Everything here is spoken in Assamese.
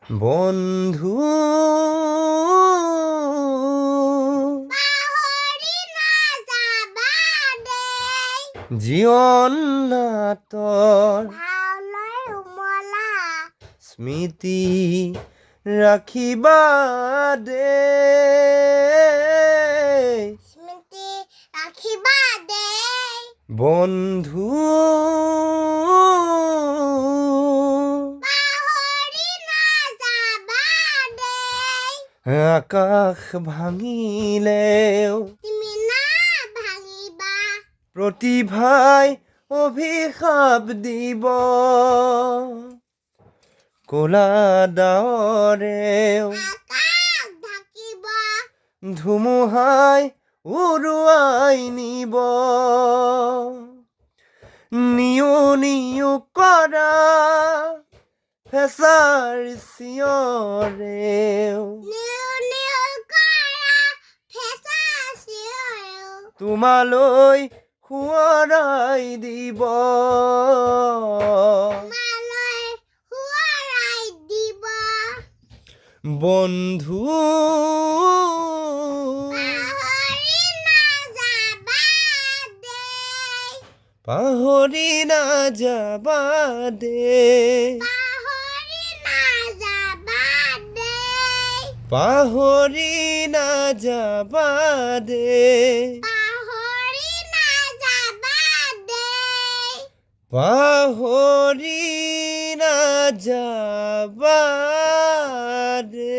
বন্ধু জীৱন নাটৰ স্মৃতি ৰাখিবা দে বন্ধু আকাশ ভাঙিলেও প্ৰতিভাই অভিশাপ দিব ক'লা ডাৱৰেও ধুমুহাই উৰুৱাই নিব নিউ কৰা ফেঁচাৰ চিঞৰেও তোমালৈ সোঁৱৰাই দিব বন্ধু পাহৰি নাযাবা দে পাহৰি নাযাবা দে পাহৰি নাযাবা দে